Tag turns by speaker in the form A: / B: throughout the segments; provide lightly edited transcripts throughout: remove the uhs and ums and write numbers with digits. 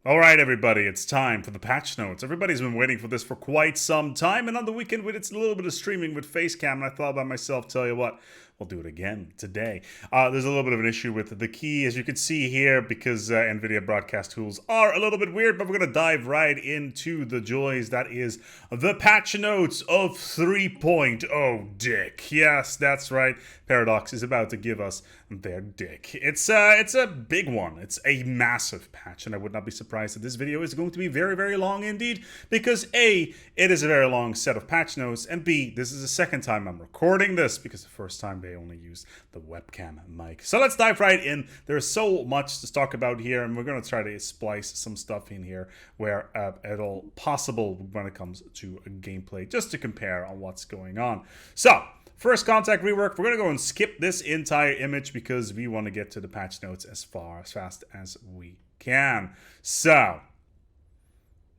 A: Alright everybody, it's time for the patch notes. Everybody's been waiting for this for quite some time, and on the weekend we did a little bit of streaming with Facecam, and I thought by myself, tell you what, we'll do it again today. There's a little bit of an issue with the key, as you can see here, because NVIDIA broadcast tools are a little bit weird, but we're going to dive right into the joys. That is the patch notes of 3.0 dick. Yes, that's right. Paradox is about to give us their dick. It's a big one. It's a massive patch, and I would not be surprised that this video is going to be very, very long indeed, because A, it is a very long set of patch notes, and B, this is the second time I'm recording this, because the first time they only used the webcam mic. So let's dive right in. There's so much to talk about here, and we're going to try to splice some stuff in here where at all possible when it comes to gameplay, just to compare on what's going on. So, first contact rework, we're going to go and skip this entire image because we want to get to the patch notes as fast as we can. So,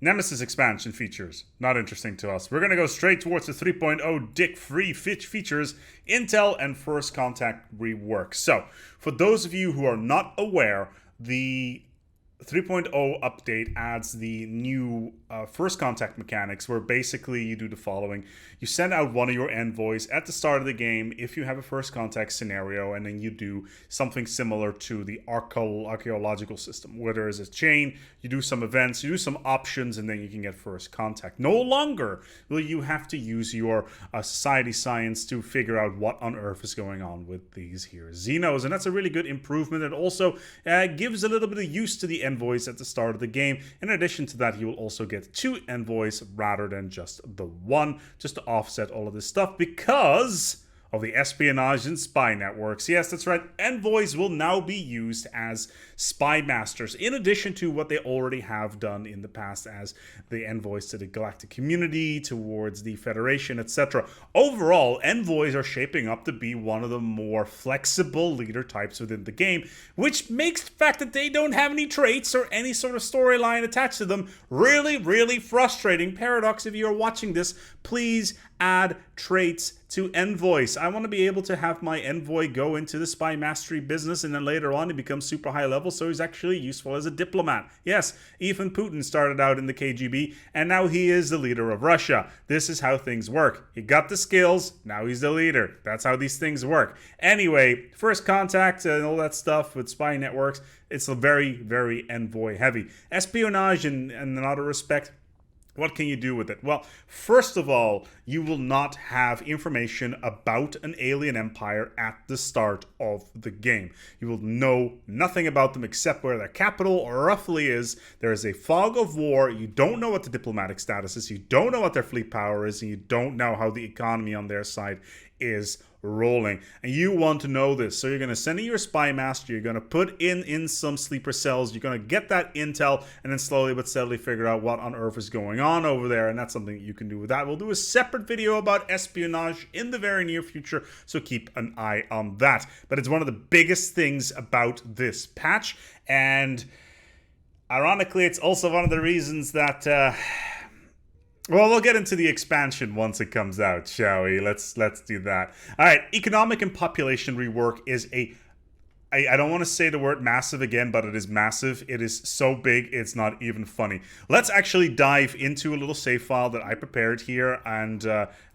A: Nemesis expansion features, not interesting to us. We're going to go straight towards the 3.0 dick-free features, Intel and first contact rework. So, for those of you who are not aware, the 3.0 update adds the new first contact mechanics, where basically you do the following. You send out one of your envoys at the start of the game if you have a first contact scenario, and then you do something similar to the archaeological system, where there is a chain, you do some events, you do some options, and then you can get first contact. No longer will you have to use your society science to figure out what on earth is going on with these here Xenos, and that's a really good improvement. It also gives a little bit of use to the envoys at the start of the game. In addition to that, you will also get 2 envoys rather than just the 1, just to offset all of this stuff because of the espionage and spy networks. Yes, that's right. Envoys will now be used as spy masters, in addition to what they already have done in the past as the envoys to the Galactic Community, towards the Federation, etc. Overall, envoys are shaping up to be one of the more flexible leader types within the game, which makes the fact that they don't have any traits or any sort of storyline attached to them really, really frustrating. Paradox, if you're watching this, please add traits to envoys. I want to be able to have my envoy go into the spy mastery business, and then later on he becomes super high level, so he's actually useful as a diplomat. Yes, even Putin started out in the KGB, and now he is the leader of Russia. This is how things work. He got the skills, now he's the leader. That's how these things work. Anyway, first contact and all that stuff with spy networks, it's a very, very envoy heavy. Espionage in another respect, what can you do with it? Well, first of all, you will not have information about an alien empire at the start of the game. You will know nothing about them except where their capital roughly is. There is a fog of war. You don't know what the diplomatic status is. You don't know what their fleet power is. And you don't know how the economy on their side is rolling, and you want to know this. So you're going to send in your spy master, you're going to put in some sleeper cells, you're going to get that intel, and then slowly but steadily figure out what on earth is going on over there, and that's something you can do with that. We'll do a separate video about espionage in the very near future, so keep an eye on that. But it's one of the biggest things about this patch, and ironically, it's also one of the reasons that well, we'll get into the expansion once it comes out, shall we? Let's do that. All right, economic and population rework is I don't want to say the word massive again, but it is massive. It is so big, it's not even funny. Let's actually dive into a little save file that I prepared here and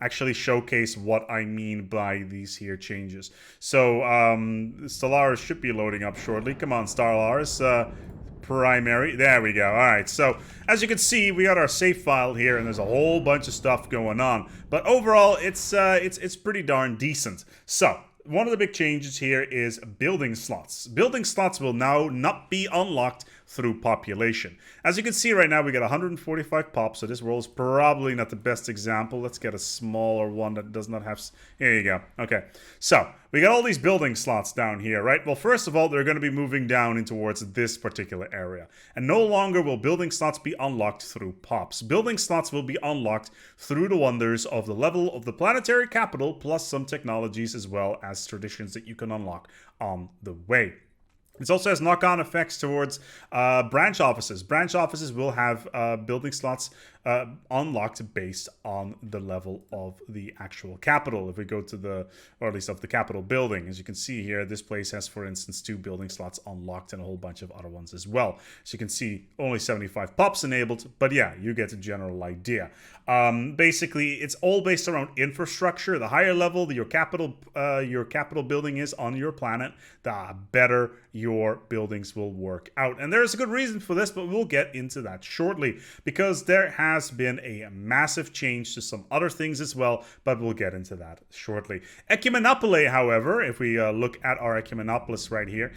A: actually showcase what I mean by these here changes. So, Stellaris should be loading up shortly. Come on, Stellaris. Primary. There we go. All right. So as you can see, we got our save file here, and there's a whole bunch of stuff going on. But overall, it's pretty darn decent. So one of the big changes here is building slots. Building slots will now not be unlocked through population. As you can see right now, we got 145 pops, so this roll is probably not the best example. Let's get a smaller one that does not have... Here you go. Okay, so we got all these building slots down here, right? Well, first of all, they're going to be moving down in towards this particular area. And no longer will building slots be unlocked through pops. Building slots will be unlocked through the wonders of the level of the planetary capital, plus some technologies as well as traditions that you can unlock on the way. This also has knock-on effects towards branch offices. Branch offices will have building slots unlocked based on the level of the actual capital. If we go to the, or at least of the capital building, as you can see here, this place has, for instance, 2 building slots unlocked and a whole bunch of other ones as well. So you can see only 75 pops enabled, but yeah, you get the general idea. Basically, it's all based around infrastructure. The higher level your capital building is on your planet, the better your buildings will work out. And there's a good reason for this, but we'll get into that shortly, because there has been a massive change to some other things as well, but we'll get into that shortly. Ecumenopole, however, if we look at our Ecumenopolis right here,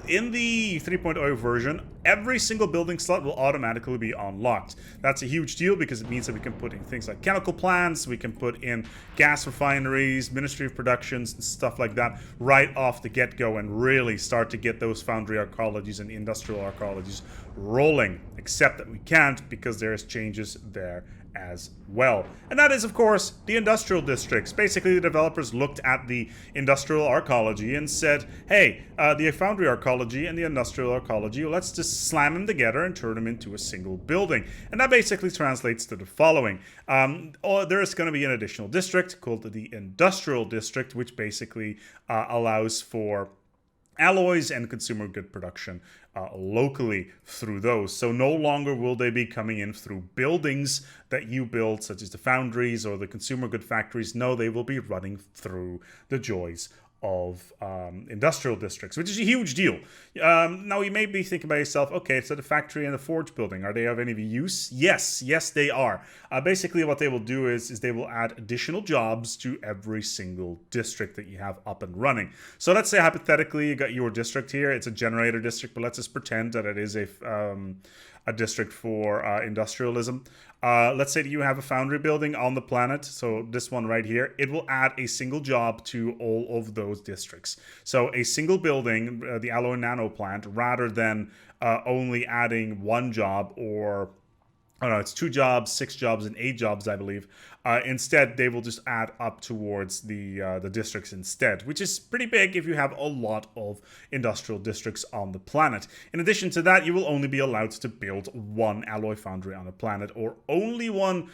A: in the 3.0 version, every single building slot will automatically be unlocked. That's a huge deal because it means that we can put in things like chemical plants, we can put in gas refineries, Ministry of Productions, and stuff like that right off the get-go and really start to get those foundry arcologies and industrial arcologies rolling, except that we can't because there's changes there as well. And that is, of course, the industrial districts. Basically, the developers looked at the industrial arcology and said, hey, the foundry arcology and the industrial arcology, let's just slam them together and turn them into a single building. And that basically translates to the following. There is going to be an additional district called the industrial district, which basically allows for alloys and consumer good production locally through those. So no longer will they be coming in through buildings that you build, such as the foundries or the consumer good factories. No, they will be running through the joys of industrial districts, which is a huge deal. Now, you may be thinking by yourself, okay, so the factory and the forge building, are they of any use? Yes, they are. Basically, what they will do is they will add additional jobs to every single district that you have up and running. So let's say, hypothetically, you got your district here. It's a generator district, but let's just pretend that it is a district for industrialism. Let's say that you have a foundry building on the planet, so this one right here, it will add a single job to all of those districts. So a single building, the alloy nano plant, rather than only adding one job, or I don't know, it's 2 jobs, 6 jobs, and 8 jobs, I believe. Instead, they will just add up towards the districts instead, which is pretty big if you have a lot of industrial districts on the planet. In addition to that, you will only be allowed to build 1 alloy foundry on a planet, or only 1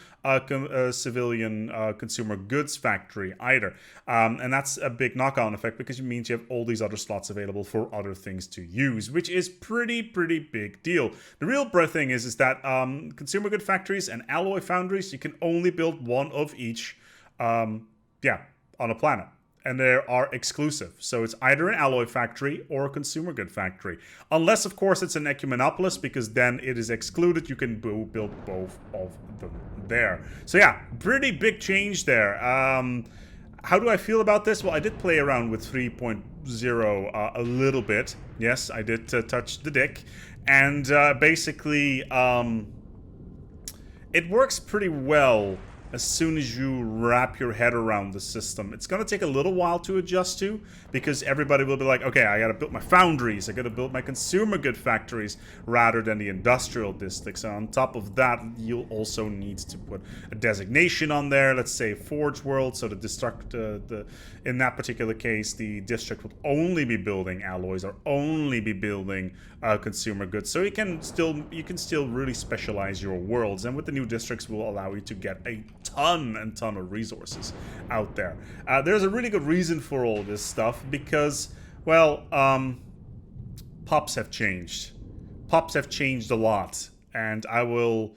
A: civilian consumer goods factory either. And that's a big knock-on effect because it means you have all these other slots available for other things to use, which is pretty big deal. The real thing is that consumer good factories and alloy foundries, you can only build 1 of each on a planet, and they are exclusive. So it's either an alloy factory or a consumer good factory, unless of course it's an Ecumenopolis, because then it is excluded. You can build both of them there. So yeah, pretty big change there. How do I feel about this? Well, I did play around with 3.0 a little bit. Yes, I did touch the dick, and basically it works pretty well as soon as you wrap your head around the system. It's going to take a little while to adjust to, because everybody will be like, okay, I got to build my foundries, I got to build my consumer good factories rather than the industrial districts. And on top of that, you'll also need to put a designation on there, let's say Forge World, so in that particular case, the district would only be building alloys or only be building consumer goods. So you can still really specialize your worlds, and with the new districts will allow you to get a ton of resources out there. There's a really good reason for all this stuff, because, well, pops have changed. Pops have changed a lot, and I will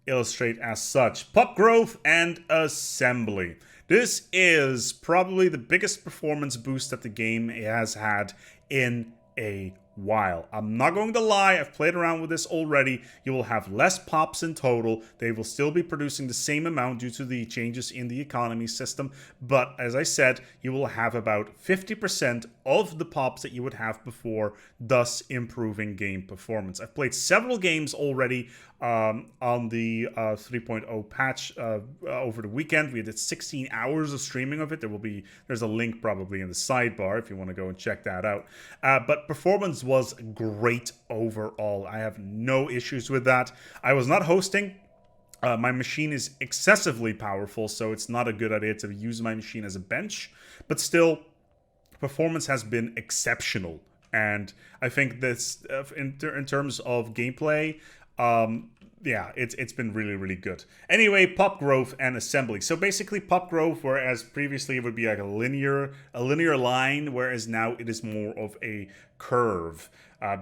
A: illustrate as such. Pop growth and assembly. This is probably the biggest performance boost that the game has had in a while. I'm not going to lie, I've played around with this already. You will have less pops in total. They will still be producing the same amount due to the changes in the economy system, but as I said, you will have about 50% of the pops that you would have before, thus improving game performance. I've played several games already on the 3.0 patch over the weekend. We did 16 hours of streaming of it. There's a link probably in the sidebar if you want to go and check that out. But performance was great overall. I have no issues with that. I was not hosting. My machine is excessively powerful, so it's not a good idea to use my machine as a bench, but still, performance has been exceptional And I think this, in terms of gameplay, yeah, it's been really, really good. Anyway, pop growth and assembly. So basically, pop growth, whereas previously it would be like a linear line, whereas now it is more of a curve.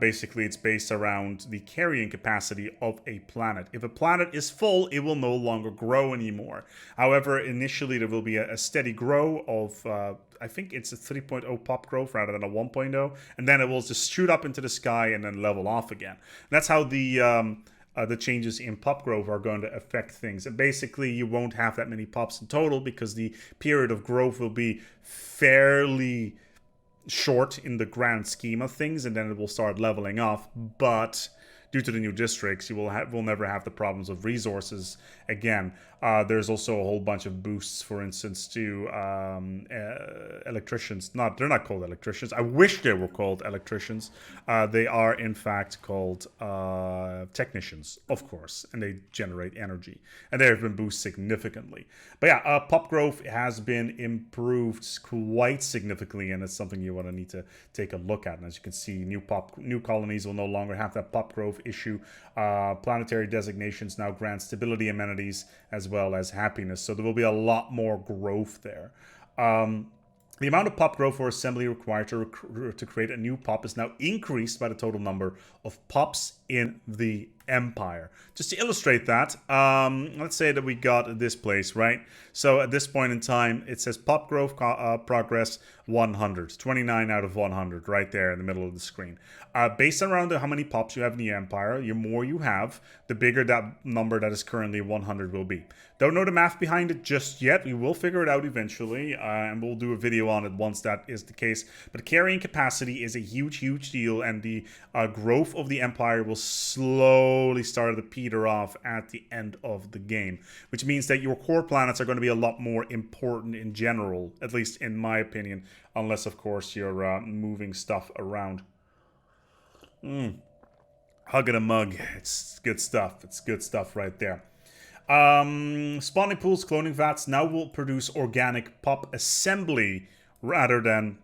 A: Basically, it's based around the carrying capacity of a planet. If a planet is full, it will no longer grow anymore. However, initially there will be a steady grow of, I think it's a 3.0 pop growth rather than a 1.0, and then it will just shoot up into the sky and then level off again. That's how the changes in pop growth are going to affect things. And basically, you won't have that many pops in total because the period of growth will be fairly short in the grand scheme of things, and then it will start leveling off. But due to the new districts, you will never have the problems of resources again. There's also a whole bunch of boosts, for instance, to electricians. They're not called electricians. I wish they were called electricians. They are, in fact, called technicians, of course, and they generate energy. And they have been boosted significantly. But yeah, pop growth has been improved quite significantly, and it's something you want to need to take a look at. And as you can see, new colonies will no longer have that pop growth issue. Planetary designations now grant stability amenities as well as happiness, so there will be a lot more growth there. The amount of pop growth or assembly required to create a new pop is now increased by the total number of pops in the Empire. Just to illustrate that, let's say that we got this place, right? So at this point in time, it says pop growth progress 100, 29 out of 100, right there in the middle of the screen. Based around how many pops you have in the Empire, the more you have, the bigger that number that is currently 100 will be. Don't know the math behind it just yet. We will figure it out eventually, and we'll do a video on it once that is the case. But carrying capacity is a huge, huge deal, and the growth of the Empire will slowly start to peter off at the end of the game, which means that your core planets are going to be a lot more important in general, at least in my opinion, unless, of course, you're moving stuff around. Hug and a mug. It's good stuff. It's good stuff right there. Spawning pools, cloning vats now will produce organic pop assembly rather than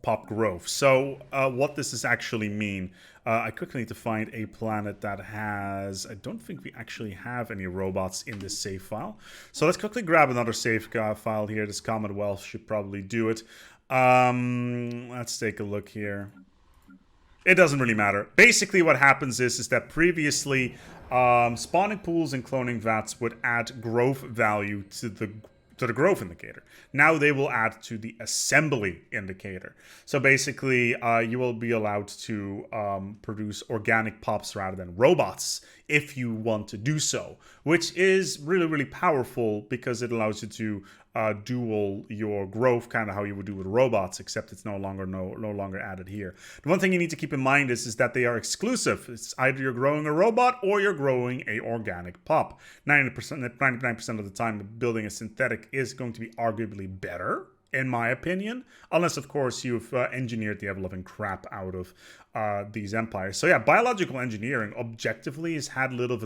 A: pop growth. So what does this actually mean? I quickly need to find a planet that has... I don't think we actually have any robots in this save file. So let's quickly grab another save file here. This Commonwealth should probably do it. Let's take a look here. It doesn't really matter. Basically what happens is that previously spawning pools and cloning vats would add growth value to the growth indicator. Now they will add to the assembly indicator. So basically, you will be allowed to produce organic pops rather than robots if you want to do so, which is really, really powerful because it allows you to dual your growth, kind of how you would do with robots, except it's no longer added here. The one thing you need to keep in mind is that they are exclusive. It's either you're growing a robot or you're growing a organic pop. 99% of the time, building a synthetic is going to be arguably better, in my opinion, unless, of course, you've engineered the ever-loving crap out of these empires. So yeah, biological engineering objectively has had a little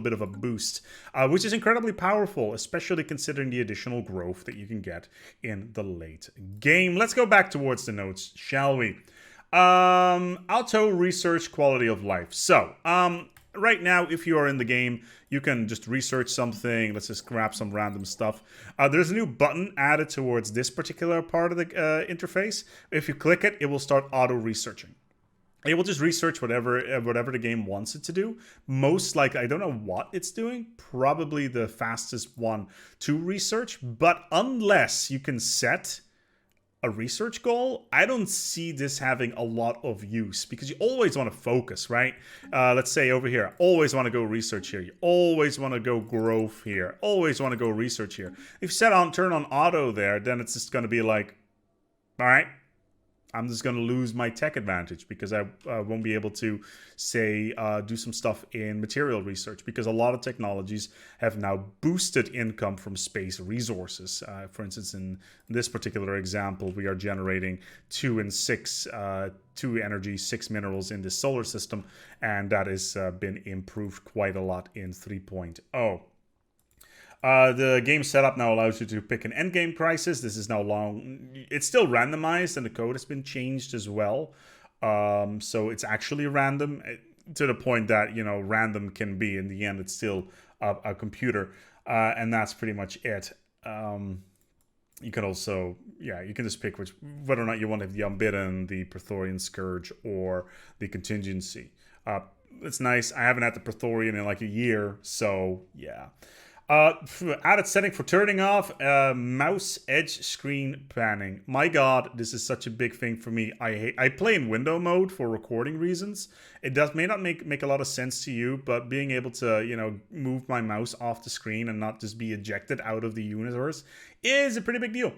A: bit of a boost, which is incredibly powerful, especially considering the additional growth that you can get in the late game. Let's go back towards the notes, shall we? Auto research quality of life. So, right now, if you are in the game, you can just research something. Let's just grab some random stuff. There's a new button added towards this particular part of the interface. If you click it, it will start auto-researching. It will just research whatever the game wants it to do. Most likely, I don't know what it's doing. Probably the fastest one to research. But unless you can set a research goal, I don't see this having a lot of use because you always want to focus, right? Let's say over here, always want to go research here. You always want to go growth here. Always want to go research here. If you turn on auto there, then it's just going to be like, all right, I'm just going to lose my tech advantage because I won't be able to, say, do some stuff in material research because a lot of technologies have now boosted income from space resources. For instance, in this particular example, we are generating 2 energy, 6 minerals in the solar system, and that has been improved quite a lot in 3.0. The game setup now allows you to pick an Endgame Crisis. This is now it's still randomized and the code has been changed as well. So it's actually random to the point that, random can be, in the end, it's still a computer. And that's pretty much it. You can also, you can just pick whether or not you want to have the Unbidden, the Praetorian Scourge, or the Contingency. It's nice. I haven't had the Praetorian in like a year, so yeah. Added setting for turning off mouse edge screen panning. My god, this is such a big thing for me. I play in window mode for recording reasons. It may not make a lot of sense to you, but being able to move my mouse off the screen and not just be ejected out of the universe is a pretty big deal.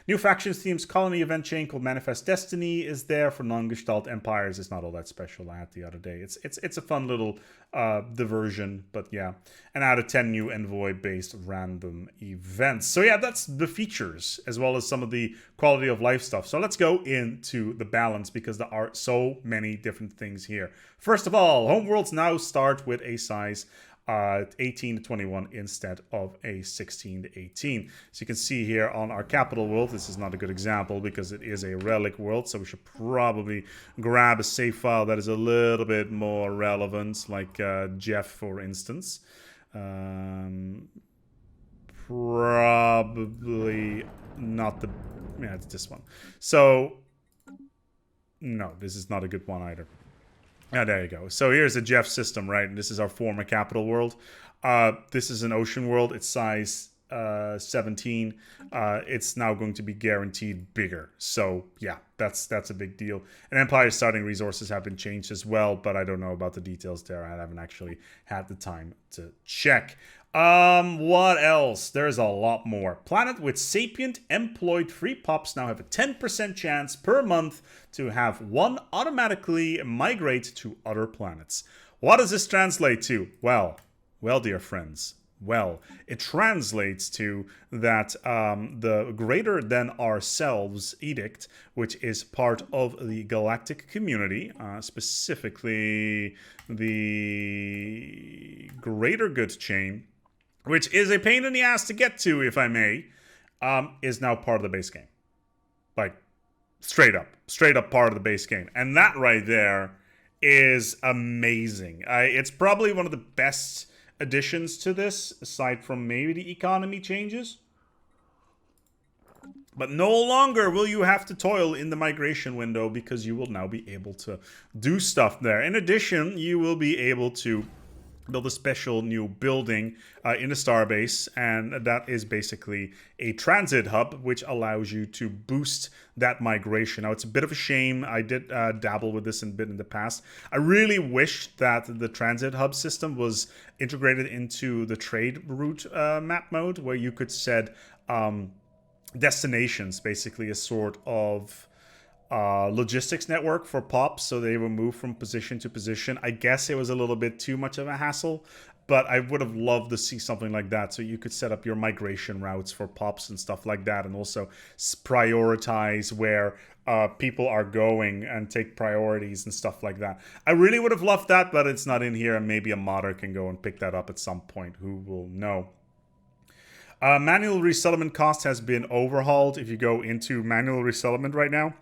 A: New factions themes colony event chain called Manifest Destiny is there for non-Gestalt empires. It's not all that special. I had the other day. It's a fun little diversion, but yeah. And added 10 new envoy-based random events. So yeah, that's the features as well as some of the quality of life stuff. So let's go into the balance because there are so many different things here. First of all, homeworlds now start with a size 18 to 21 instead of a 16 to 18. So you can see here on our capital world, this is not a good example because it is a relic world, so we should probably grab a save file that is a little bit more relevant, like Jeff, for instance. Probably not it's this one. So, no, this is not a good one either. Oh, there you go. So here's the Jeff system, right? And this is our former capital world. This is an ocean world. It's size 17. It's now going to be guaranteed bigger. So yeah, that's a big deal. And Empire starting resources have been changed as well, but I don't know about the details there. I haven't actually had the time to check. What else? There's a lot more. Planet with sapient employed free pops now have a 10% chance per month to have one automatically migrate to other planets. What does this translate to? Well, dear friends. Well, it translates to that the greater than ourselves edict, which is part of the galactic community, specifically the greater good chain, which is a pain in the ass to get to, if I may, is now part of the base game. Like, straight up part of the base game. And that right there is amazing. It's probably one of the best additions to this, aside from maybe the economy changes. But no longer will you have to toil in the migration window because you will now be able to do stuff there. In addition, you will be able to build a special new building in the starbase, and that is basically a transit hub which allows you to boost that migration. Now, it's a bit of a shame. I did dabble with this a bit in the past. I really wish that the transit hub system was integrated into the trade route map mode, where you could set destinations, basically a sort of logistics network for pops, so they will move from position to position. I guess it was a little bit too much of a hassle, but I would have loved to see something like that, so you could set up your migration routes for pops and stuff like that, and also prioritize where people are going and take priorities and stuff like that. I really would have loved that, but it's not in here, and maybe a modder can go and pick that up at some point. Who will know? Manual resettlement cost has been overhauled. If you go into manual resettlement right now,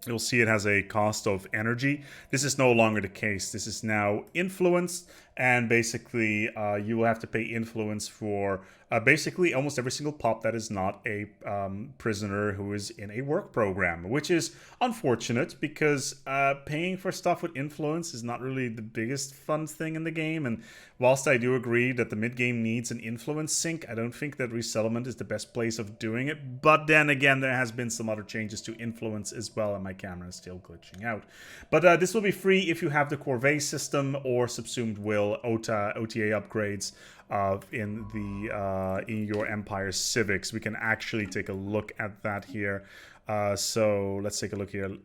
A: you'll see it has a cost of energy. This is no longer the case. This is now influence, and basically you will have to pay influence for basically almost every single pop that is not a prisoner who is in a work program, which is unfortunate because paying for stuff with influence is not really the biggest fun thing in the game. And whilst I do agree that the mid-game needs an influence sink, I don't think that resettlement is the best place of doing it. But then again, there has been some other changes to influence as well, and my camera is still glitching out. But this will be free if you have the Corvée system or Subsumed Will OTA upgrades in your Empire civics. We can actually take a look at that here. So let's take a look here.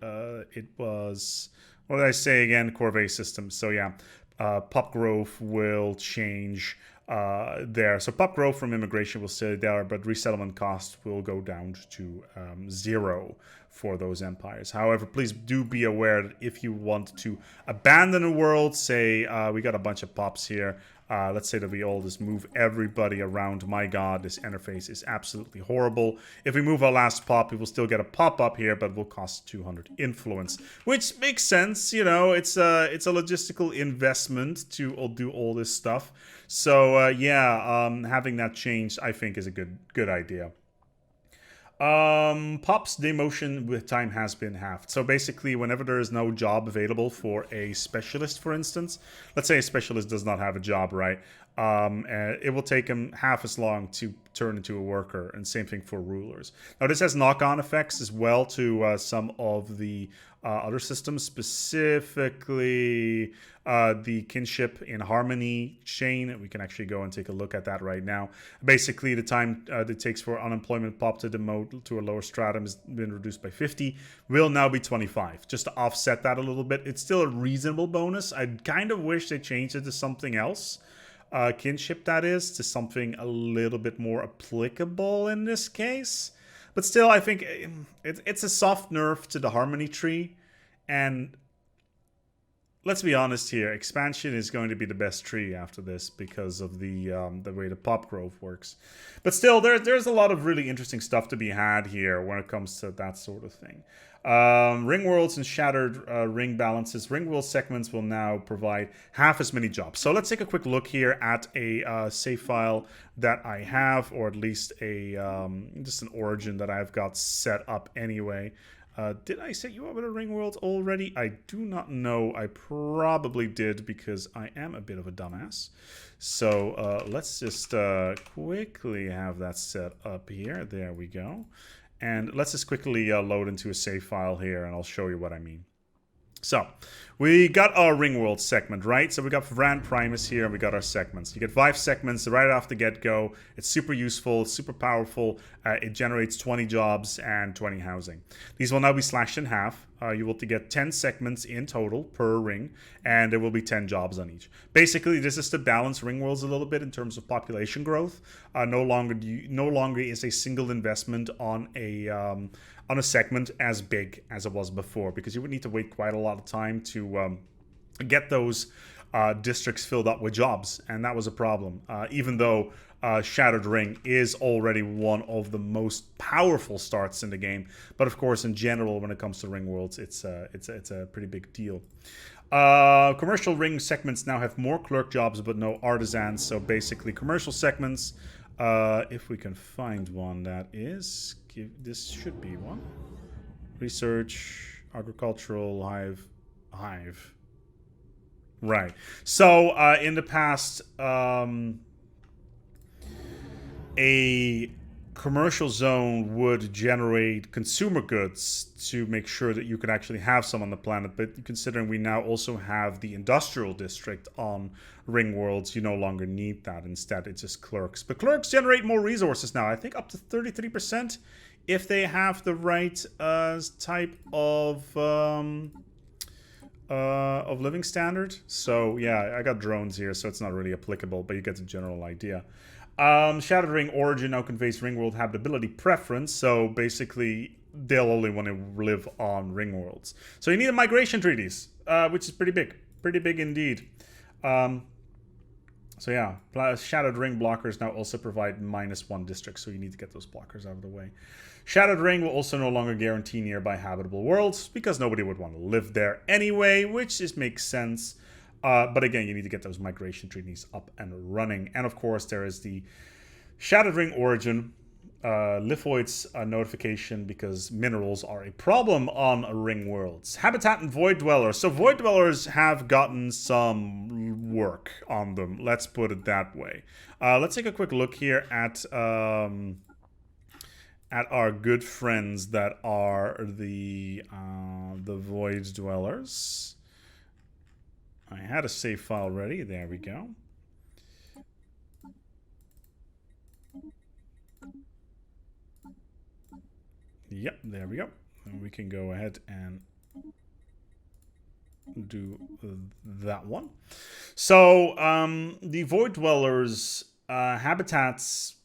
A: It was, what did I say again? Corvée system. So yeah, pop growth will change there. So pop growth from immigration will stay there, but resettlement cost will go down to 0 for those empires. However, please do be aware that if you want to abandon a world, say we got a bunch of pops here. Let's say that we all just move everybody around. My god, this interface is absolutely horrible. If we move our last pop, we will still get a pop up here, but it will cost 200 influence, which makes sense. You know, it's a logistical investment to do all this stuff. So yeah, having that changed, I think, is a good idea. Pop's demotion with time has been halved. So basically, whenever there is no job available for a specialist, for instance, let's say a specialist does not have a job, right? It will take him half as long to turn into a worker, and same thing for rulers. Now, this has knock-on effects as well to some of the other systems, specifically the kinship in harmony chain. We can actually go and take a look at that right now. Basically, the time it takes for unemployment pop to demote to a lower stratum has been reduced by 50, will now be 25, just to offset that a little bit. It's still a reasonable bonus. I kind of wish they changed it to something else. Kinship, that is, to something a little bit more applicable in this case. But still, I think it's a soft nerf to the harmony tree. And let's be honest here, expansion is going to be the best tree after this because of the way the pop growth works. But still, there's a lot of really interesting stuff to be had here when it comes to that sort of thing. Ring worlds and shattered ring balances. Ring world segments will now provide half as many jobs. So let's take a quick look here at a save file that I have, or at least a just an origin that I've got set up anyway. Did I set you up with a ring world already? I do not know. I probably did because I am a bit of a dumbass. So let's just quickly have that set up here. There we go. And let's just quickly load into a save file here, and I'll show you what I mean. So, we got our ring world segment, right? So we got Vran Primus here, and we got our segments. You get 5 segments right off the get-go. It's super useful, it's super powerful. It generates 20 jobs and 20 housing. These will now be slashed in half. You will get 10 segments in total per ring, and there will be 10 jobs on each. Basically, this is to balance ring worlds a little bit in terms of population growth. No longer is a single investment on a segment as big as it was before, because you would need to wait quite a lot of time to get those districts filled up with jobs, and that was a problem. Even though Shattered Ring is already one of the most powerful starts in the game, but of course, in general, when it comes to ring worlds, it's a pretty big deal. Commercial ring segments now have more clerk jobs, but no artisans. So basically, commercial segments, if we can find one, that is. This should be one. Research, agricultural, hive. Right. So in the past, a commercial zone would generate consumer goods to make sure that you could actually have some on the planet. But considering we now also have the industrial district on ring worlds, you no longer need that. Instead, it's just clerks. But clerks generate more resources now. I think up to 33% if they have the right type of living standard. So yeah, I got drones here, so it's not really applicable, but you get the general idea. Shattered Ring Origin now conveys ring world habitability preference, so basically they'll only want to live on ring worlds. So you need a migration treaties, which is pretty big indeed. So yeah, Shattered Ring blockers now also provide -1 districts, so you need to get those blockers out of the way. Shattered Ring will also no longer guarantee nearby habitable worlds, because nobody would want to live there anyway, which just makes sense. But again, you need to get those migration treaties up and running. And of course, there is the Shattered Ring Origin, Lithoids notification, because minerals are a problem on ring worlds. Habitat and Void Dwellers. So Void Dwellers have gotten some work on them. Let's put it that way. Let's take a quick look here at our good friends that are the Void Dwellers. I had a save file ready. There we go. Yep, there we go. And we can go ahead and do that one. So the Void Dwellers habitats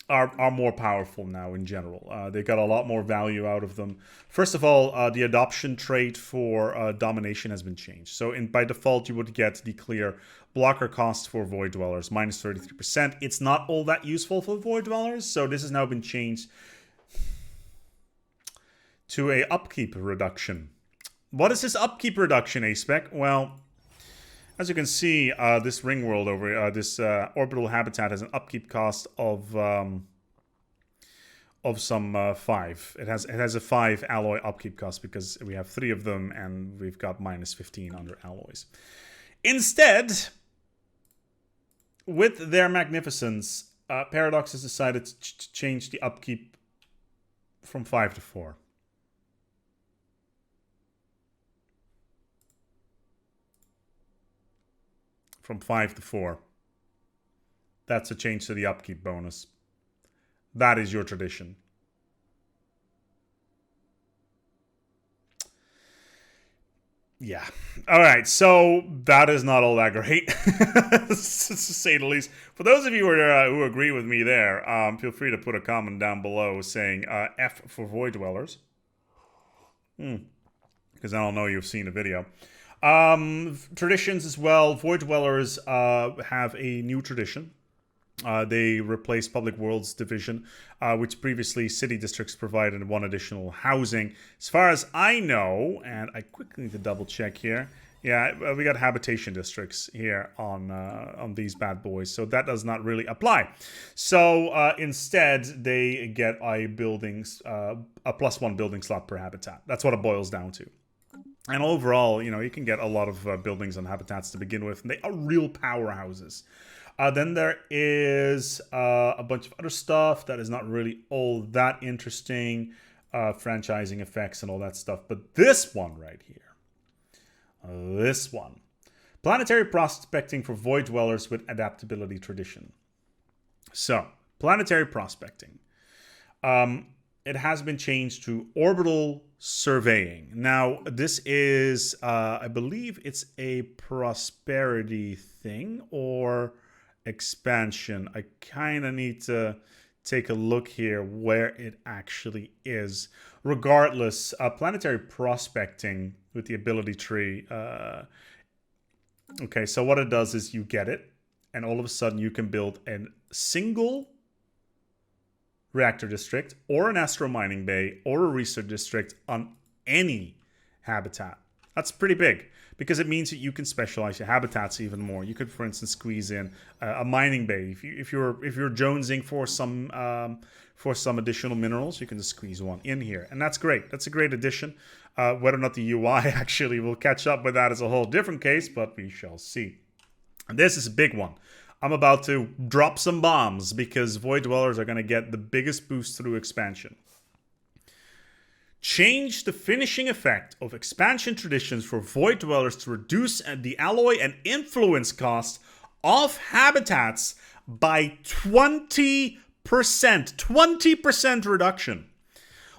A: are more powerful now in general. They got a lot more value out of them. First of all, the adoption trait for domination has been changed. So by default, you would get the clear blocker cost for Void Dwellers, minus 33%. It's not all that useful for Void Dwellers, so this has now been changed to a Upkeep Reduction. What is this Upkeep Reduction, ASpec? Well, as you can see, this ring world over this orbital habitat has an upkeep cost of some 5. It has a 5 alloy upkeep cost because we have 3 of them and we've got minus 15 under alloys. Instead, with their magnificence, Paradox has decided to change the upkeep from 5 to 4. From 5 to 4. That's a change to the upkeep bonus. That is your tradition. Yeah. All right. So that is not all that great, to say the least. For those of you who agree with me there, feel free to put a comment down below saying F for Void Dwellers. Because I don't know you've seen the video. Traditions as well. Void Dwellers have a new tradition. They replaced Public Worlds Division, which previously city districts provided 1 additional housing. As far as I know, and I quickly need to double check here. Yeah, we got habitation districts here on these bad boys, so that does not really apply. So instead, they get a +1 building slot per habitat. That's what it boils down to. And overall, you can get a lot of buildings and habitats to begin with, and they are real powerhouses. Then there is a bunch of other stuff that is not really all that interesting, franchising effects and all that stuff. But this one right here, this one, Planetary Prospecting for Void Dwellers with Adaptability Tradition. So, Planetary Prospecting. It has been changed to Orbital Surveying. Now, this is, I believe it's a prosperity thing or expansion. I kind of need to take a look here where it actually is. Regardless, Planetary Prospecting with the ability tree. Okay, so what it does is you get it, and all of a sudden you can build a single reactor district or an astro mining bay or a research district on any habitat. That's pretty big because it means that you can specialize your habitats even more. You could, for instance, squeeze in a mining bay. If you're jonesing for some additional minerals, you can just squeeze one in here, and that's great. That's a great addition. Whether or not the UI actually will catch up with that is a whole different case, but we shall see. And this is a big one. I'm about to drop some bombs because Void Dwellers are going to get the biggest boost through expansion. Change the finishing effect of expansion traditions for Void Dwellers to reduce the alloy and influence cost of habitats by 20%. 20% reduction.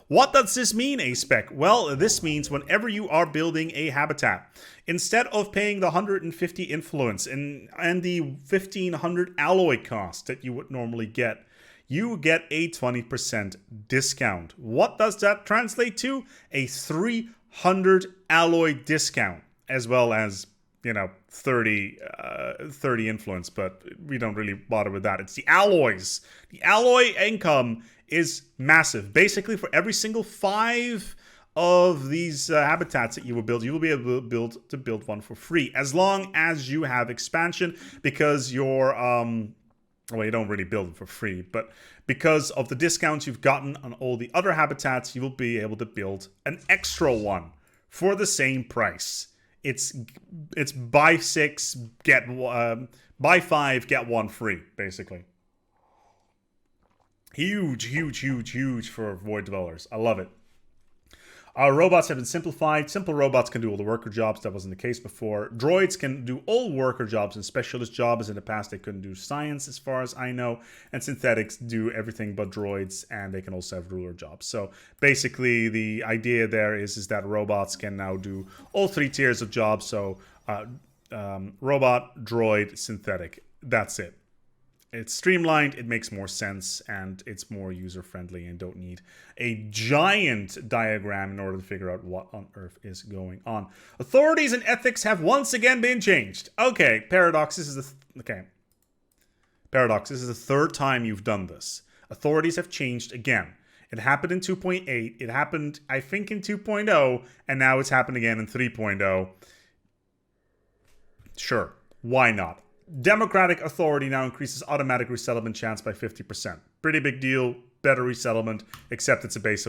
A: What does this mean, ASpec? Well, this means whenever you are building a habitat, instead of paying the 150 influence and the 1500 alloy cost that you would normally get, you get a 20% discount. What does that translate to? A 300 alloy discount, as well as 30 influence, but we don't really bother with that. It's the alloys. The alloy income is massive. Basically, for every single 5 of these habitats that you will build, you will be able to build one for free, as long as you have expansion, because your well, you don't really build them for free, but because of the discounts you've gotten on all the other habitats, you will be able to build an extra one for the same price. It's buy 6, buy 5, get 1 free, basically. Huge for Void Dwellers. I love it. Our robots have been simplified. Simple robots can do all the worker jobs. That wasn't the case before. Droids can do all worker jobs and specialist jobs. In the past, they couldn't do science, as far as I know. And synthetics do everything but droids, and they can also have ruler jobs. So basically, the idea there is that robots can now do all 3 tiers of jobs. So robot, droid, synthetic. That's it. It's streamlined, it makes more sense, and it's more user-friendly and don't need a giant diagram in order to figure out what on earth is going on. Authorities and ethics have once again been changed. Okay, Paradox, this is the Paradox, this is the third time you've done this. Authorities have changed again. It happened in 2.8, it happened, I think, in 2.0, and now it's happened again in 3.0. Sure, why not? Democratic authority now increases automatic resettlement chance by 50%. Pretty big deal, better resettlement, except it's a base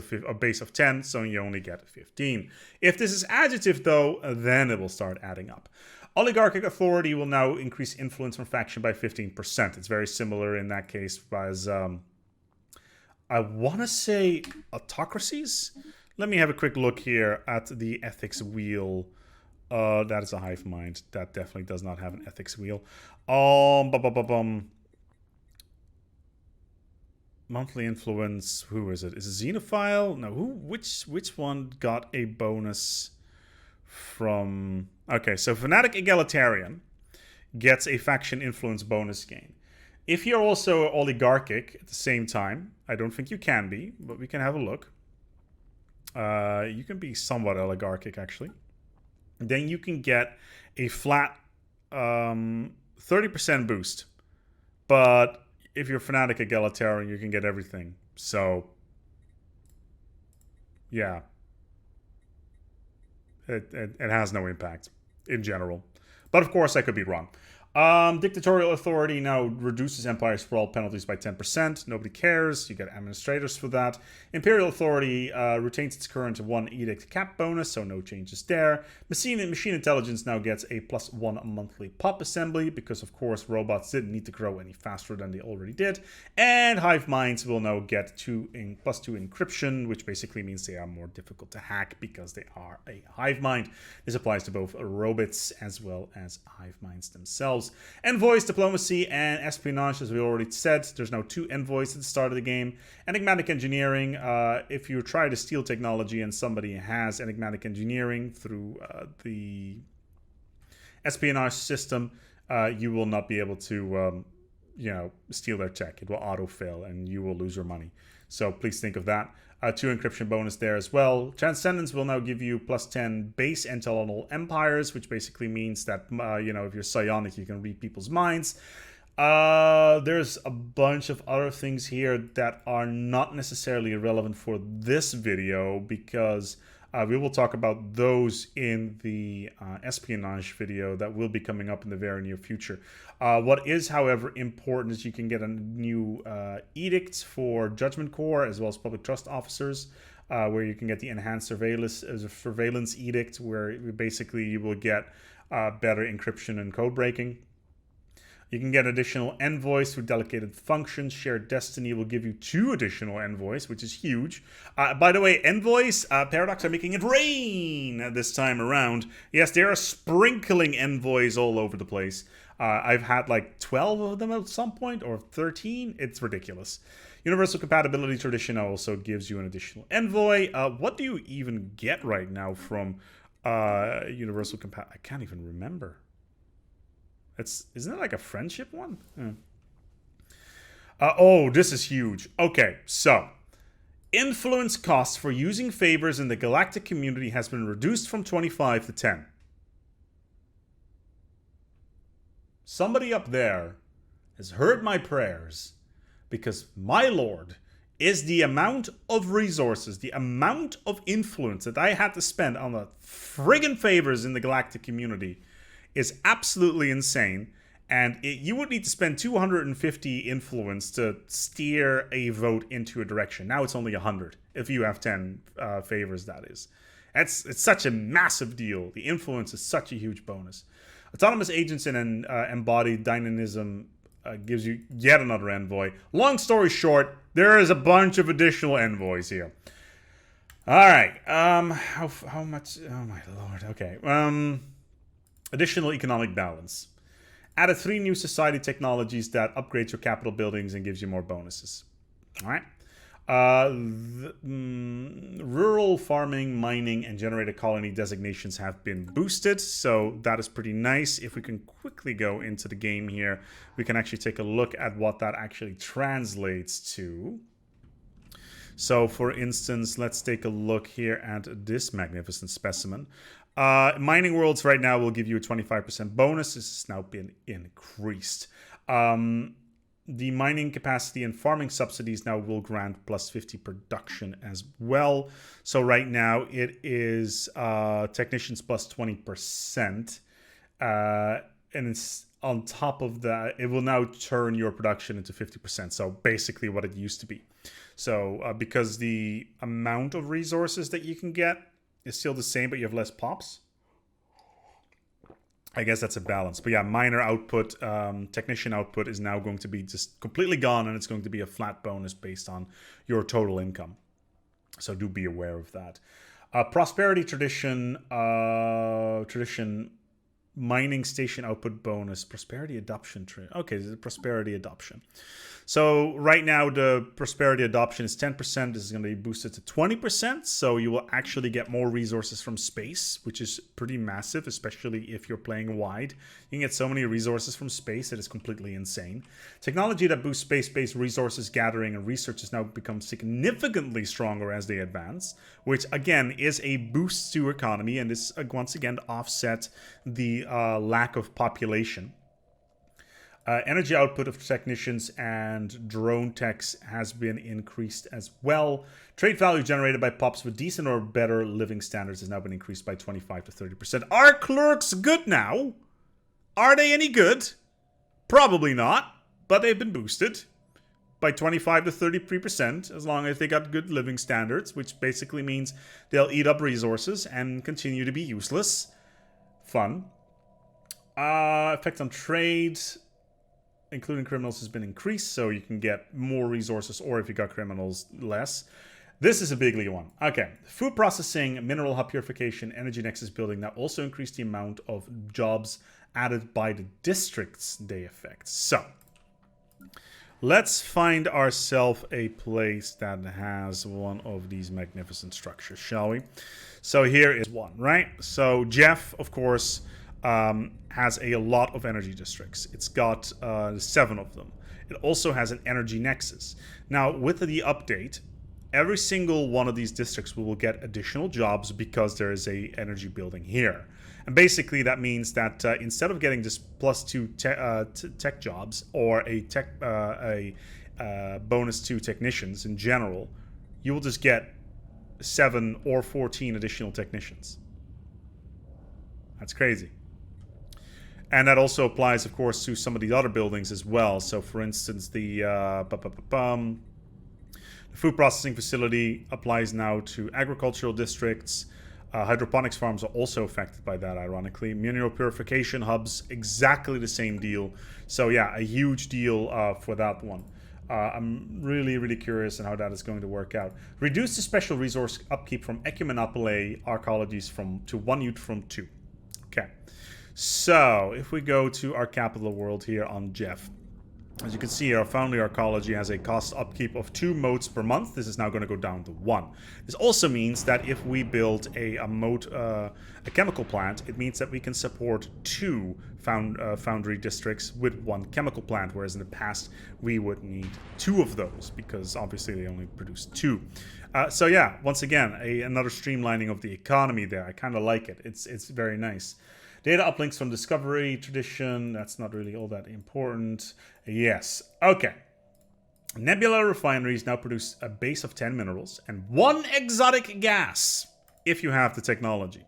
A: of 10, so you only get 15. If this is additive, though, then it will start adding up. Oligarchic authority will now increase influence from faction by 15%. It's very similar in that case as, I want to say, autocracies? Let me have a quick look here at the ethics wheel. That is a hive mind. That definitely does not have an ethics wheel. Monthly influence. Who is it? Is it Xenophile? No. Which one got a bonus from? Okay, so Fanatic Egalitarian gets a faction influence bonus gain. If you're also oligarchic at the same time, I don't think you can be, but we can have a look. You can be somewhat oligarchic actually. Then you can get a flat 30% boost. But if you're Fanatic Egalitarian, you can get everything. So, yeah. It has no impact in general. But of course, I could be wrong. Dictatorial authority now reduces empire sprawl penalties by 10%. Nobody cares. You get administrators for that. Imperial authority retains its current 1 edict cap bonus, so no changes there. Machine intelligence now gets a +1 monthly pop assembly because, of course, robots didn't need to grow any faster than they already did. And hive minds will now get +2 encryption, which basically means they are more difficult to hack because they are a hive mind. This applies to both robots as well as hive minds themselves. Envoys, diplomacy, and espionage, as we already said. There's now 2 envoys at the start of the game. Enigmatic engineering, if you try to steal technology and somebody has enigmatic engineering through the espionage system, you will not be able to, steal their tech. It will auto-fail and you will lose your money. So please think of that. 2 encryption bonus there as well. Transcendence will now give you +10 base intel on all empires, which basically means that, if you're psionic, you can read people's minds. There's a bunch of other things here that are not necessarily relevant for this video because we will talk about those in the espionage video that will be coming up in the very near future. What is, however, important is you can get a new edict for Judgment Corps as well as public trust officers, where you can get the enhanced surveillance edict, where basically you will get better encryption and code breaking. You can get additional envoys through delegated functions. Shared Destiny will give you 2 additional envoys, which is huge. By the way, envoys, Paradox are making it rain this time around. Yes, they are sprinkling envoys all over the place. I've had like 12 of them at some point, or 13. It's ridiculous. Universal Compatibility Tradition also gives you an additional envoy. What do you even get right now from Universal Compatibility? I can't even remember. Isn't it like a friendship one? Oh, this is huge. Okay, so influence costs for using favors in the galactic community has been reduced from 25 to 10. Somebody up there has heard my prayers because my lord is the amount of resources, the amount of influence that I had to spend on the friggin' favors in the galactic community is absolutely insane, and you would need to spend 250 influence to steer a vote into a direction. Now it's only 100 if you have 10 favors, that is. It's such a massive deal. The influence is such a huge bonus. Autonomous agents and embodied dynamism gives you yet another envoy. Long story short, there is a bunch of additional envoys here. All right. How much? Oh my lord. Okay. Additional economic balance. Added 3 new society technologies that upgrades your capital buildings and gives you more bonuses. All right. Rural farming, mining, and generator colony designations have been boosted, so that is pretty nice. If we can quickly go into the game here, we can actually take a look at what that actually translates to. So, for instance, let's take a look here at this magnificent specimen. Mining worlds right now will give you a 25% bonus. This has now been increased. The mining capacity and farming subsidies now will grant plus 50 production as well. So right now it is technicians plus 20%. And it's on top of that, it will now turn your production into 50%. So basically what it used to be. So because the amount of resources that you can get is still the same, but you have less pops. I guess that's a balance. But yeah, miner output, technician output is now going to be just completely gone, and it's going to be a flat bonus based on your total income. So do be aware of that. Prosperity tradition, mining station output bonus, prosperity adoption. Okay, this is prosperity adoption. So right now the prosperity adoption is 10%. This is going to be boosted to 20%. So you will actually get more resources from space, which is pretty massive, especially if you're playing wide. You can get so many resources from space that is completely insane. Technology that boosts space-based resources gathering and research has now become significantly stronger as they advance, which again is a boost to economy, and this once again offset the lack of population. Energy output of technicians and drone techs has been increased as well. Trade value generated by pops with decent or better living standards has now been increased by 25 to 30%. Are clerks good now? Are they any good? Probably not, but they've been boosted by 25 to 33% as long as they got good living standards, which basically means they'll eat up resources and continue to be useless. Fun. Effect on trade, including criminals, has been increased, so you can get more resources, or if you got criminals, less. This is a bigly one. Okay, food processing, mineral hub purification, energy nexus building now also increased the amount of jobs added by the districts they affect. So, let's find ourselves a place that has one of these magnificent structures, shall we? So here is one, right? So Jeff, of course, has a lot of energy districts. It's got 7 of them. It also has an energy nexus. Now, with the update, every single one of these districts will get additional jobs because there is a energy building here. And basically that means that instead of getting just +2 tech jobs or a bonus to technicians in general, you will just get 7 or 14 additional technicians. That's crazy. And that also applies, of course, to some of the other buildings as well. So, for instance, the food processing facility applies now to agricultural districts. Hydroponics farms are also affected by that, ironically. Mineral purification hubs, exactly the same deal. So, yeah, a huge deal for that one. I'm really, really curious on how that is going to work out. Reduce the special resource upkeep from Ecumenopole arcologies to 1 unit from 2. Okay. So, if we go to our capital world here on Jeff, as you can see, our Foundry Arcology has a cost upkeep of 2 modes per month. This is now going to go down to 1. This also means that if we build a chemical plant, it means that we can support 2 foundry districts with 1 chemical plant, whereas in the past we would need 2 of those because obviously they only produce 2. So yeah, once again, another streamlining of the economy there. I kind of like it. It's very nice. Data uplinks from Discovery Tradition. That's not really all that important. Yes. Okay. Nebula Refineries now produce a base of 10 minerals and 1 exotic gas if you have the technology.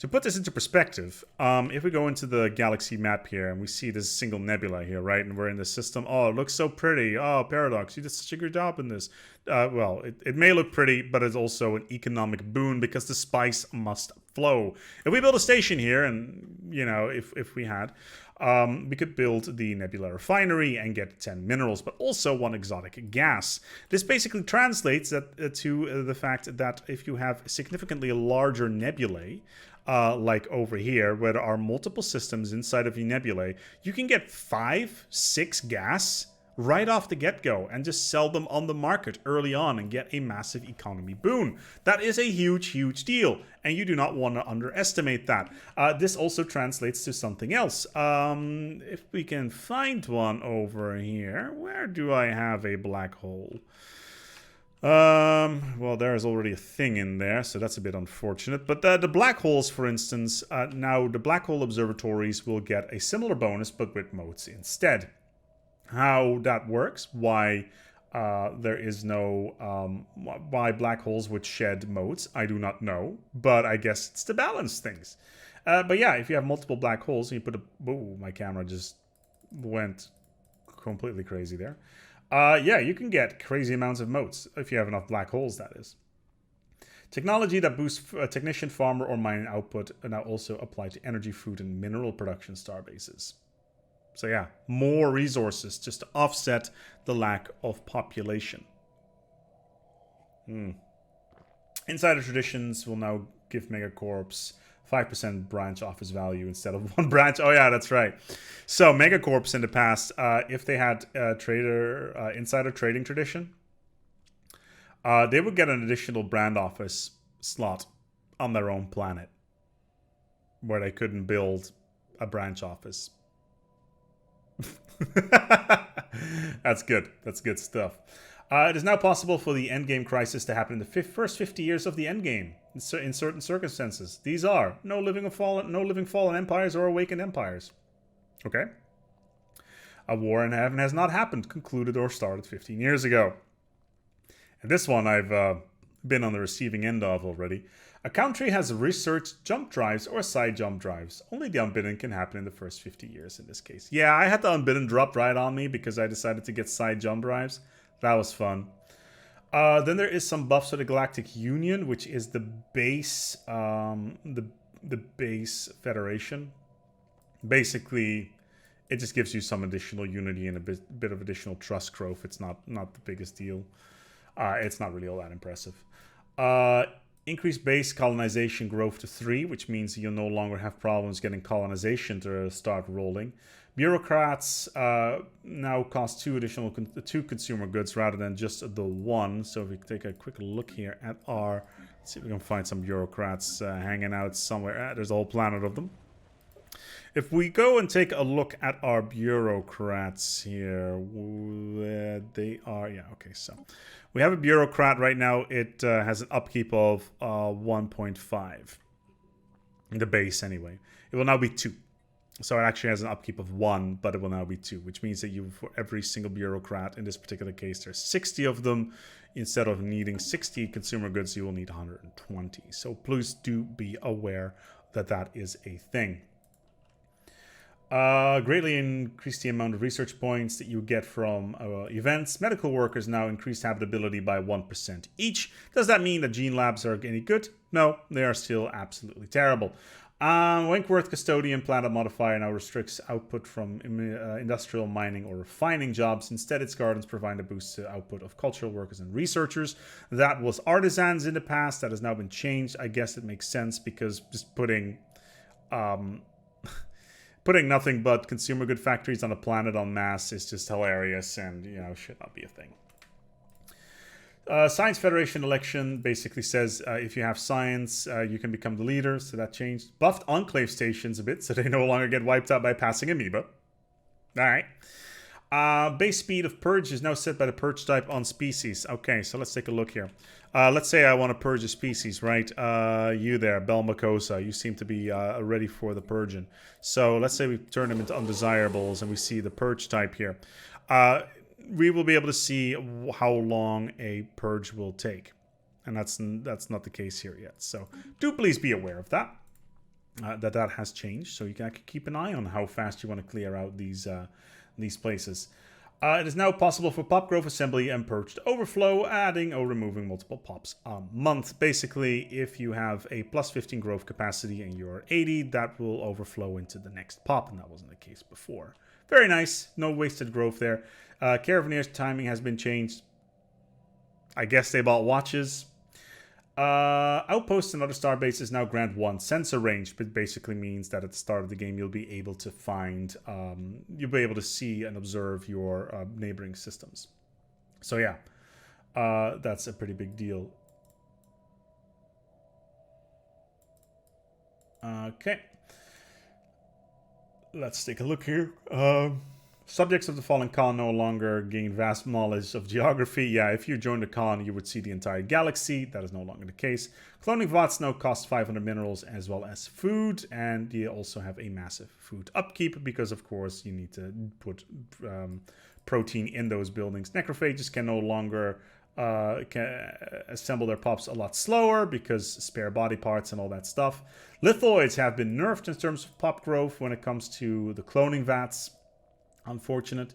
A: To put this into perspective, if we go into the galaxy map here and we see this single nebula here, right? And we're in the system. Oh, it looks so pretty. Oh, Paradox, you did such a good job in this. Well, it may look pretty, but it's also an economic boon because the spice must flow. If we build a station here, and, you know, if we had, we could build the Nebula Refinery and get 10 minerals, but also 1 exotic gas. This basically translates to the fact that if you have significantly larger nebulae, like over here, where there are multiple systems inside of the nebulae, you can get 5, 6 gas right off the get-go and just sell them on the market early on and get a massive economy boon. That is a huge, huge deal, and you do not want to underestimate that. This also translates to something else. If we can find one over here, where do I have a black hole? Well, there's already a thing in there, so that's a bit unfortunate. But the black holes, for instance, now the black hole observatories will get a similar bonus, but with motes instead. How that works, why there is no, why black holes would shed motes, I do not know, but I guess it's to balance things. But yeah, if you have multiple black holes, and you put a, whoa, my camera just went completely crazy there. Yeah, you can get crazy amounts of motes if you have enough black holes, that is. Technology that boosts technician, farmer, or mining output now also apply to energy, food, and mineral production starbases. So yeah, more resources just to offset the lack of population. Insider traditions will now give megacorps 5% branch office value instead of 1 branch. Oh yeah, that's right. So megacorps in the past, if they had insider trading tradition, they would get an additional brand office slot on their own planet where they couldn't build a branch office. That's good. That's good stuff. It is now possible for the Endgame Crisis to happen in the first 50 years of the Endgame in certain circumstances. These are no living fallen empires or awakened empires. Okay. A war in heaven has not happened, concluded, or started 15 years ago. And this one I've been on the receiving end of already. A country has researched jump drives or side jump drives. Only the unbidden can happen in the first 50 years in this case. Yeah, I had the unbidden dropped right on me because I decided to get side jump drives. That was fun. Then there is some buffs for the Galactic Union, which is the base, the base federation. Basically, it just gives you some additional unity and a bit of additional trust growth. It's not the biggest deal. It's not really all that impressive. Increase base colonization growth to 3, which means you'll no longer have problems getting colonization to start rolling. Bureaucrats now cost 2 consumer goods rather than just the 1. So if we take a quick look here at our, let's see if we can find some bureaucrats hanging out somewhere. There's a whole planet of them. If we go and take a look at our bureaucrats here, they are, yeah, okay, so we have a bureaucrat right now. It has an upkeep of 1.5. The base, anyway. It will now be 2. So it actually has an upkeep of 1, but it will now be 2, which means that you, for every single bureaucrat, in this particular case, there's 60 of them. Instead of needing 60 consumer goods, you will need 120. So please do be aware that that is a thing. Greatly increase the amount of research points that you get from events. Medical workers now increase habitability by 1% each. Does that mean that gene labs are any good? No, they are still absolutely terrible. Winkworth Custodian Planet Modifier now restricts output from industrial mining or refining jobs. Instead, its gardens provide a boost to output of cultural workers and researchers. That was artisans in the past. That has now been changed. I guess it makes sense because just putting nothing but consumer good factories on a planet en masse is just hilarious and, you know, should not be a thing. Science Federation election basically says if you have science, you can become the leader, so that changed. Buffed Enclave stations a bit, so they no longer get wiped out by passing amoeba. Alright. Base speed of purge is now set by the purge type on species. Okay, so let's take a look here. Let's say I want to purge a species, right? You there, Belmacosa, you seem to be ready for the purging. So let's say we turn them into undesirables and we see the purge type here. We will be able to see how long a purge will take. And that's not the case here yet. So do please be aware of that. That has changed. So you can keep an eye on how fast you want to clear out these places. It is now possible for pop growth assembly and purge to overflow, adding or removing multiple pops a month. Basically, if you have a plus 15 growth capacity and you're 80, that will overflow into the next pop, and that wasn't the case before. Very nice. No wasted growth there. Caravanier's timing has been changed. I guess they bought watches. Outposts and other star bases now grant 1 sensor range, but basically means that at the start of the game you'll be able to find, you'll be able to see and observe your neighboring systems. So yeah, that's a pretty big deal. Okay. Let's take a look here. Subjects of the Fallen Khan no longer gain vast knowledge of geography. Yeah, if you joined the Khan, you would see the entire galaxy. That is no longer the case. Cloning VOTs now cost 500 minerals as well as food. And you also have a massive food upkeep because, of course, you need to put protein in those buildings. Necrophages can no longer assemble their pops a lot slower because spare body parts and all that stuff. Lithoids have been nerfed in terms of pop growth when it comes to the cloning vats. Unfortunate.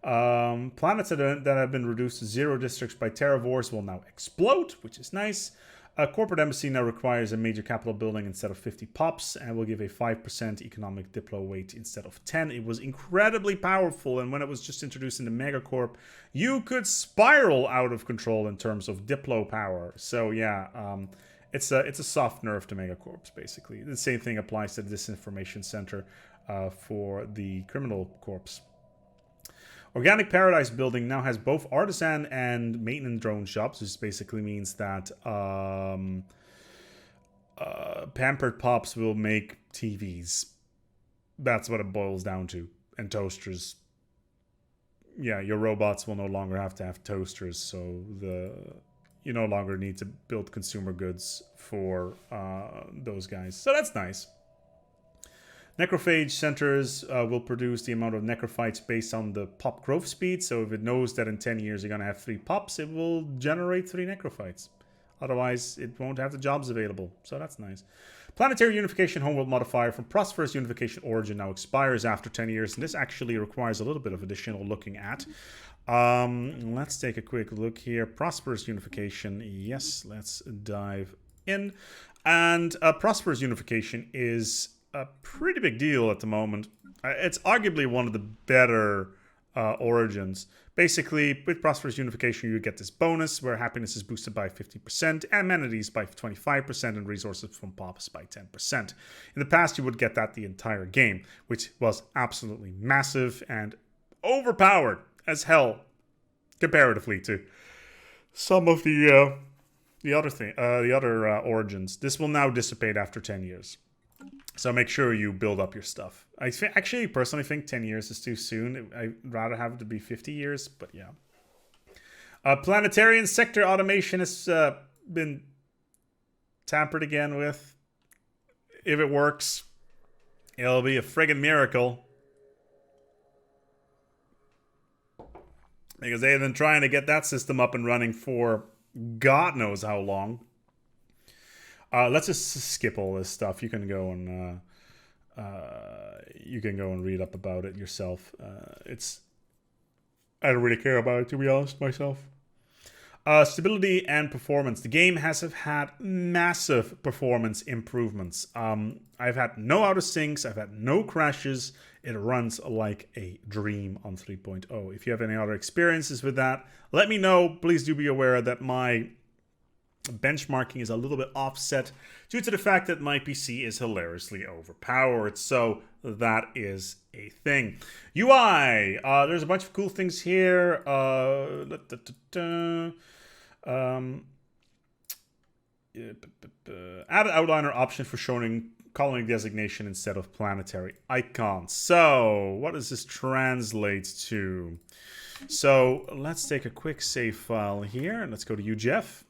A: Planets that have been reduced to 0 districts by terravores will now explode, which is nice. A corporate embassy now requires a major capital building instead of 50 pops and will give a 5% economic diplo weight instead of 10. It was incredibly powerful, and when it was just introduced in the Megacorp, you could spiral out of control in terms of diplo power. So yeah, it's a soft nerf to Megacorps, basically. The same thing applies to the Disinformation Center for the Criminal Corps. Organic Paradise building now has both artisan and maintenance drone shops, which basically means that Pampered Pops will make TVs. That's what it boils down to. And toasters. Yeah, your robots will no longer have to have toasters, so you no longer need to build consumer goods for those guys. So that's nice. Necrophage centers will produce the amount of necrophytes based on the pop growth speed. So if it knows that in 10 years you're going to have 3 pops, it will generate 3 necrophytes. Otherwise, it won't have the jobs available. So that's nice. Planetary Unification Homeworld modifier from Prosperous Unification Origin now expires after 10 years. And this actually requires a little bit of additional looking at. Let's take a quick look here. Prosperous Unification. Yes, let's dive in. And Prosperous Unification is a pretty big deal at the moment. It's arguably one of the better origins. Basically, with Prosperous Unification, you get this bonus where happiness is boosted by 50%, amenities by 25%, and resources from pops by 10%. In the past, you would get that the entire game, which was absolutely massive and overpowered as hell comparatively to some of the other origins. This will now dissipate after 10 years. So make sure you build up your stuff. I actually personally think 10 years is too soon. I'd rather have it to be 50 years, but yeah. Planetarian sector automation has been tampered again with. If it works, it'll be a friggin' miracle. Because they've been trying to get that system up and running for God knows how long. Let's just skip all this stuff. You can go and read up about it yourself. I don't really care about it, to be honest, myself. Stability and performance. The game has had massive performance improvements. I've had no out of syncs. I've had no crashes. It runs like a dream on 3.0. If you have any other experiences with that, let me know. Please do be aware that my benchmarking is a little bit offset due to the fact that my PC is hilariously overpowered. So that is a thing. UI. There's a bunch of cool things here. Add an outliner option for showing colony designation instead of planetary icons. So what does this translate to? So let's take a quick save file here and let's go to UGF.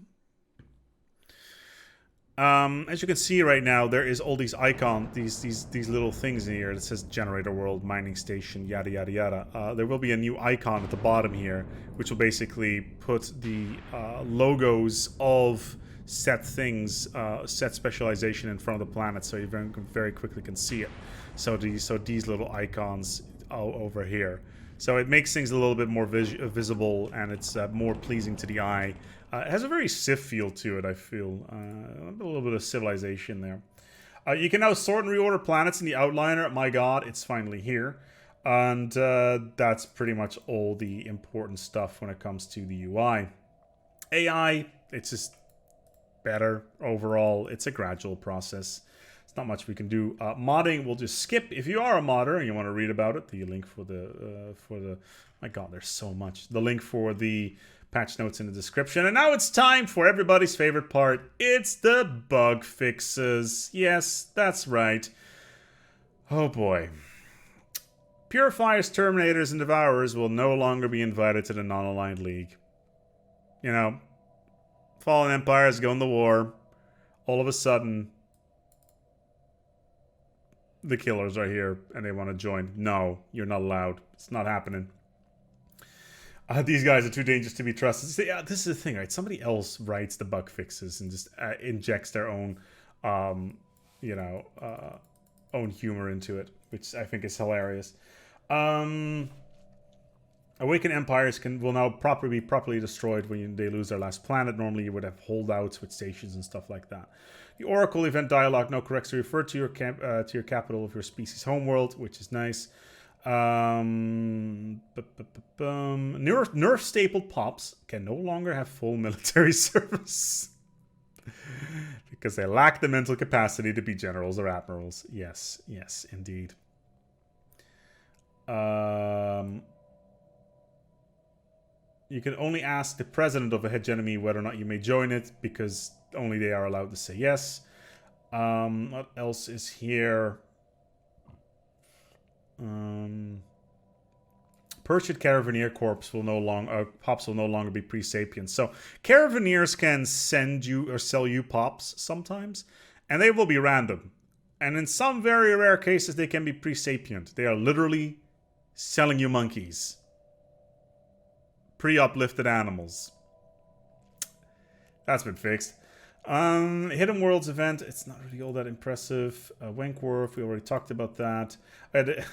A: As you can see right now, there is all these icons, these little things in here that says generator world, mining station, yada yada yada. There will be a new icon at the bottom here, which will basically put the logos of set things, set specialization in front of the planet, so you very quickly can see it. So these little icons over here. So it makes things a little bit more visible, and it's more pleasing to the eye. It has a very Civ feel to it, I feel. A little bit of civilization there. You can now sort and reorder planets in the outliner. My god, it's finally here. And that's pretty much all the important stuff when it comes to the UI. AI, it's just better overall. It's a gradual process. It's not much we can do. Modding, we'll just skip. If you are a modder and you want to read about it, the link for the my god, there's so much. The link for the patch notes in the description. And now it's time for everybody's favorite part. It's the bug fixes. Yes, that's right. Oh boy. Purifiers, Terminators, and Devourers will no longer be invited to the non-aligned league. You know, fallen empires going to war. All of a sudden, the killers are here and they want to join. No, you're not allowed. It's not happening. These guys are too dangerous to be trusted. So, yeah, this is the thing, right? Somebody else writes the bug fixes and just injects their own, own humor into it, which I think is hilarious. Awakened empires will now be properly destroyed when they lose their last planet. Normally, you would have holdouts with stations and stuff like that. The Oracle event dialogue now corrects to refer to your capital of your species' homeworld, which is nice. Nerf stapled pops can no longer have full military service because they lack the mental capacity to be generals or admirals. Yes, yes, indeed. You can only ask the president of a hegemony whether or not you may join it, because only they are allowed to say yes. What else is here? Purchased Caravaneer Corps will no longer pops will no longer be pre-sapient. So Caravaneers can send you or sell you pops sometimes, and they will be random. And in some very rare cases, they can be pre-sapient. They are literally selling you monkeys. Pre-uplifted animals. That's been fixed. Hidden Worlds event, it's not really all that impressive. Wentworth, we already talked about that. The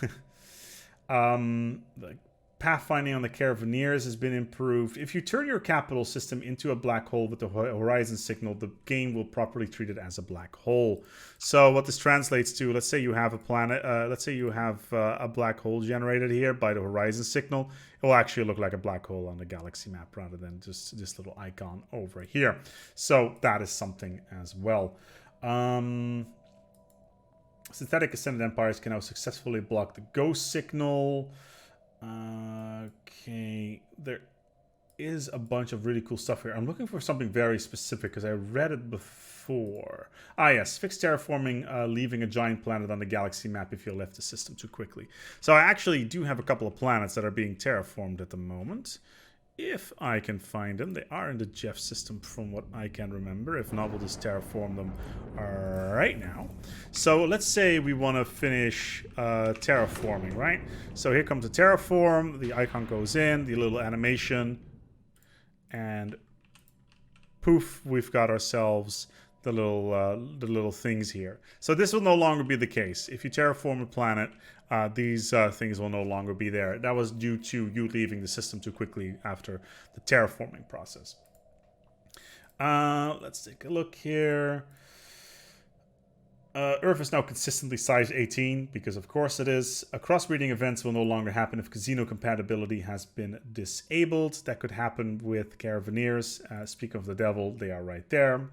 A: pathfinding on the Caravaneers has been improved. If you turn your capital system into a black hole with the horizon signal, the game will properly treat it as a black hole. So what this translates to, let's say you have a planet, let's say you have a black hole generated here by the horizon signal. It will actually look like a black hole on the galaxy map rather than just this little icon over here. So that is something as well. Synthetic Ascended Empires can now successfully block the ghost signal. Okay, there is a bunch of really cool stuff here. I'm looking for something very specific because I read it before. Ah, yes, fix terraforming, leaving a giant planet on the galaxy map if you left the system too quickly. So I actually do have a couple of planets that are being terraformed at the moment. If I can find them. They are in the Jeff system from what I can remember. If not, we'll just terraform them right now. So let's say we want to finish terraforming, right? So here comes the terraform. The icon goes in, the little animation. And poof, we've got ourselves the little things here. So this will no longer be the case. If you terraform a planet, these things will no longer be there. That was due to you leaving the system too quickly after the terraforming process. Let's take a look here. Earth is now consistently size 18, because of course it is. Crossbreeding events will no longer happen if casino compatibility has been disabled. That could happen with Caravaneers. Speaking of the devil, they are right there.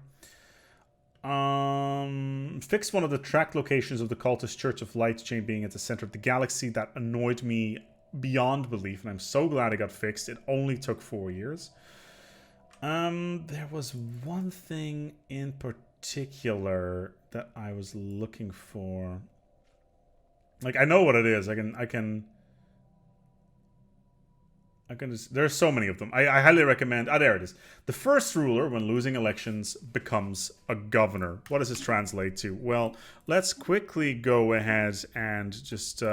A: Fix one of the track locations of the cultist Church of Light chain being at the center of the galaxy. That annoyed me beyond belief, and I'm so glad it got fixed. It only took 4 years. There was one thing in particular that I was looking for. Like, I know what it is. I can just, there's so many of them. I highly recommend. Ah, there it is. The first ruler, when losing elections, becomes a governor. What does this translate to? Well, let's quickly go ahead and just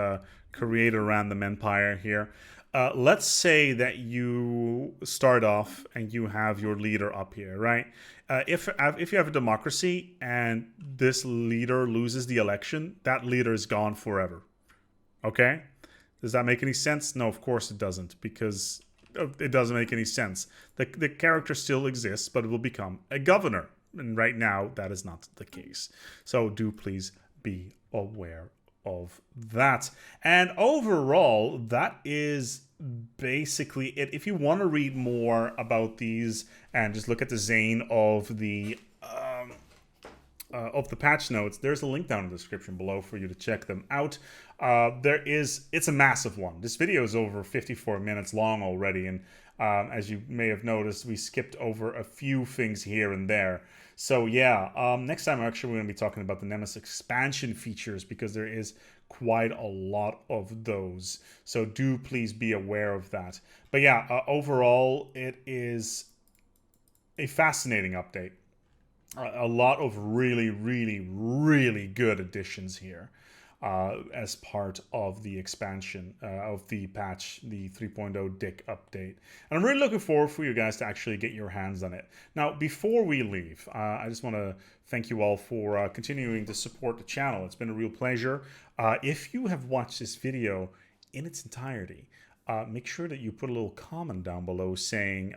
A: create a random empire here. Let's say that you start off and you have your leader up here, right? If you have a democracy and this leader loses the election, that leader is gone forever. Okay? Does that make any sense? No, of course it doesn't, because it doesn't make any sense. The character still exists, but it will become a governor. And right now, that is not the case. So do please be aware of that. And overall, that is basically it. If you want to read more about these and just look at the Zane of the of the patch notes, there's a link down in the description below for you to check them out. It's a massive one. This video is over 54 minutes long already, and as you may have noticed, we skipped over a few things here and there. So yeah, next time actually we're going to be talking about the Nemesis expansion features, because there is quite a lot of those. So do please be aware of that. But yeah, overall, it is a fascinating update. A lot of really, really, really good additions here as part of the expansion of the patch, the 3.0 Dick update. And I'm really looking forward for you guys to actually get your hands on it. Now, before we leave, I just want to thank you all for continuing to support the channel. It's been a real pleasure. If you have watched this video in its entirety, make sure that you put a little comment down below saying,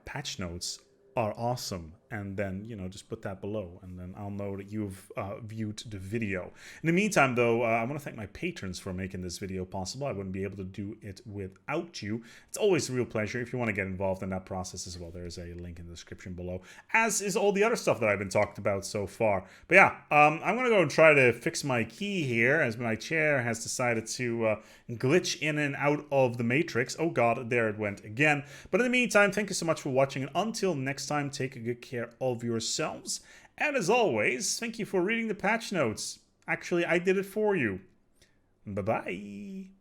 A: patch notes are awesome, and then, you know, just put that below, and then I'll know that you've viewed the video. In the meantime, though, I want to thank my patrons for making this video possible. I wouldn't be able to do it without you. It's always a real pleasure. If you want to get involved in that process as well, there's a link in the description below, as is all the other stuff that I've been talking about so far. But yeah, I'm going to go and try to fix my key here, as my chair has decided to glitch in and out of the matrix. Oh god, there it went again. But in the meantime, thank you so much for watching, and until next time, take a good care of yourselves. And as always, thank you for reading the patch notes. Actually, I did it for you. Bye-bye.